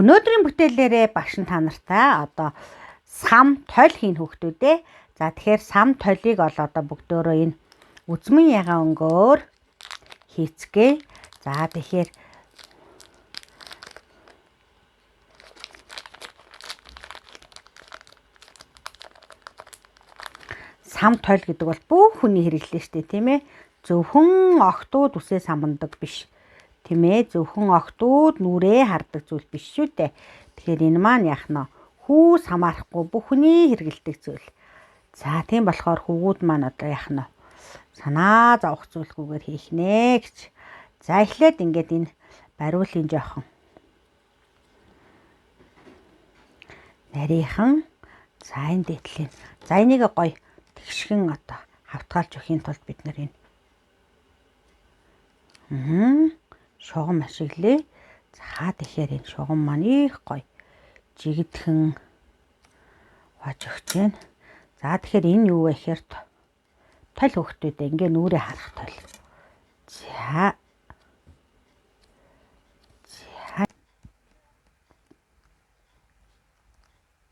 Өнөөдрийн бүтээлээрээ багш нь та нартай одоо сам тойл хийн хүүхдүүдээ. За тэгэхээр сам тойлыг одоо бүгдөө энэ үзмэн ягаан өнгөөр хийцгээе. За тэгэхээр сам тойл гэдэг бол бүх хүний хэрэглээ шүү дээ, тийм ээ. Зөвхөн охтууд үсээ самбандаг биш. Тийм ээ, зөвхөн охтууд нүрээ хардаг зүйл биш шүү дээ. Тэгэхээр энэ маань яах нь хүү самаарахгүй бүх хүний хэрэгэлдэг зүйл. За тийм болохоор хүүгүүд маань одоо яах нь санаа зовох зүйлгүйгээр хийх нэ гэж. За эхлээд ингээд энэ бариулын жоохон нарийнхан за энэ дэтлээ. За энийг гоё тэгшгэн одоо хавтгаалж өхийн тулд бид нар энэ шугам ашиглая. За тэгэхээр энэ шугам маань их гоё жигдхэн хож өгч байна. За тэгэхээр энэ юу вэ гэхээр тойл хөвгтүүдээ ингээ нүрээ харах тойл. За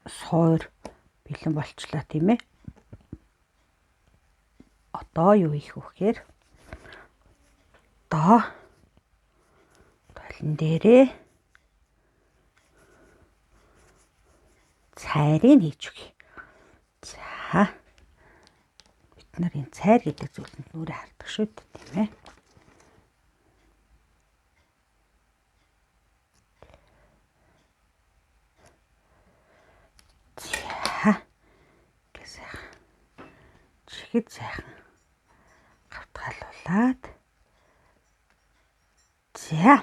суур бэлэн болчлоо тийм ээ. Одоо юу хийх вэ гэхээр одоо толон дээрээ цайрыг хийж өгье. За бид нар энэ цайр гэдэг зүйлд нүрээ хардаг шүү дээ тийм ээ. За гэсэх чихэд сайхан хавтгаалуулаад за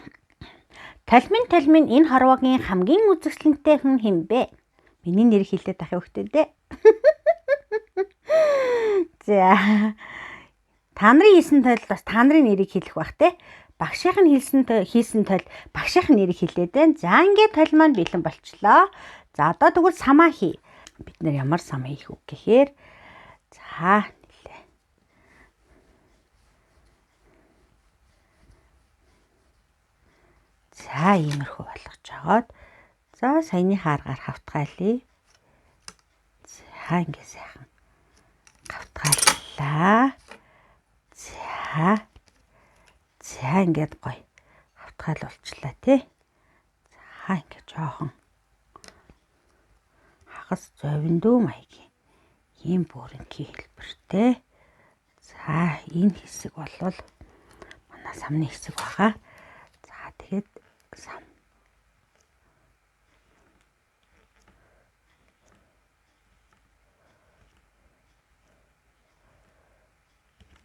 талмин энэ хорвоогийн хамгийн үзэсгэлэнтэй хүн хэмбэ? Миний нэр хэлээд ах хөхтөдөө. За та нарын хийсэн тойл бас та нарын нэрийг хэлэх бах те. Багшийн хийсэн тойл багшийн нэрийг хэлээд байна. За ингээд тойл маань бэлэн болчлоо. За одоо тэгвэл самаа хий. Бид нар ямар сам хийх үг гэхээр за нэлээ. За иймэрхүү болгож жагаад за саяны хааргаар хавтгаалъя. За ингээ сайхан хавтгааллаа. За ингээд гоё хавтгаал болчлаа тий. За ингээ жоохон хагас зовиндөө маягийн ийм бүрэнгийн хэлбэртэй. За энэ хэсэг болвол манай самны хэсэг байгаа. За тэгээд сам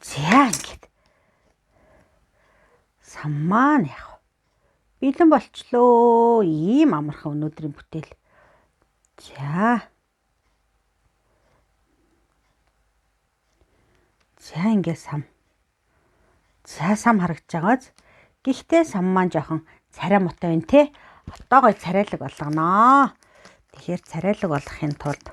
за ингээд сам маань яг бэлэн болчлоо. Ийм амархан өнөөдрийн бүтээл. За ингээ сам. За сам харагдаж байгааз. Гэхдээ сам маань жоохон царай мотой байна те. Одоо гоё царайлаг болгоноо. Тэгэхээр царайлаг болгохын тулд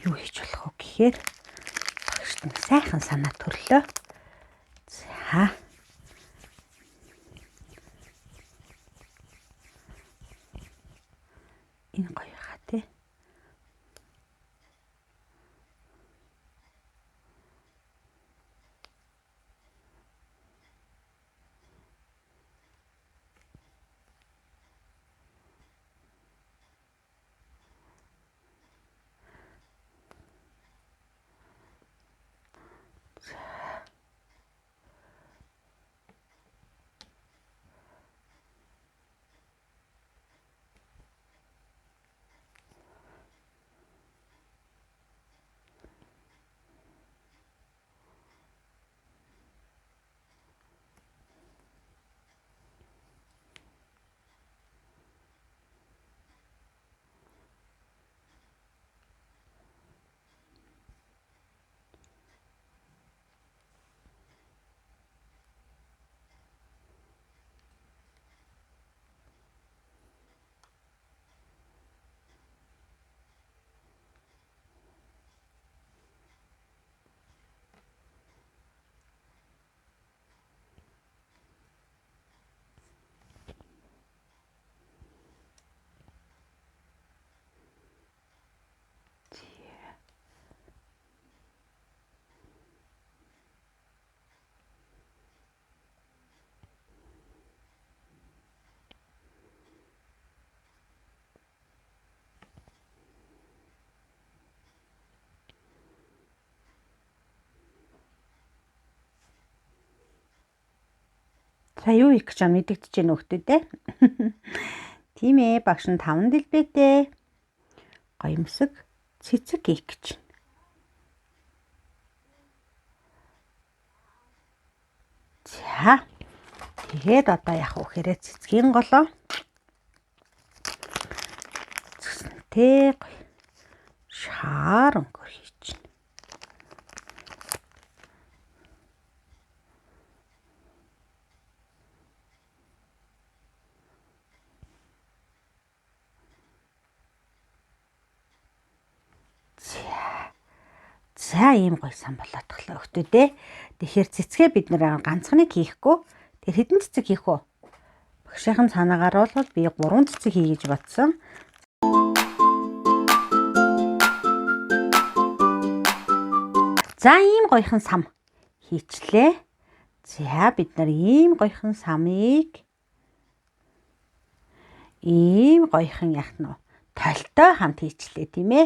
юу хийж болох вэ гэхээр багшд нь сайхан санаа төрлөө. За энэ гоё хаа тий. За юу хийх гэж байна мэдэгдэж байна хөөтөө те. Тийм ээ, багш нь 5 дэлбэтэй гоёмсог цэцэг хийх гэж байна. За тэгээд одоо яах вэ гэхээр цэцгийн голоо цэцэнтэй шаар өнгөөр хийж байна. За ийм гоё сан болоод таглаа өгтөө дээ. Тэгэхээр цэцгээ бид нэр ганцхныг хийхгүй. Тэр хэдэн цэцэг хийх вэ? Багшийн цаанагаар бол би 3 цэцэг хий гэж бодсон. За ийм гоёхан сам хийчлээ. За бид нар ийм гоёхан самыг ийм гоёхан яах нь тольтой хамт хийчлээ тийм ээ.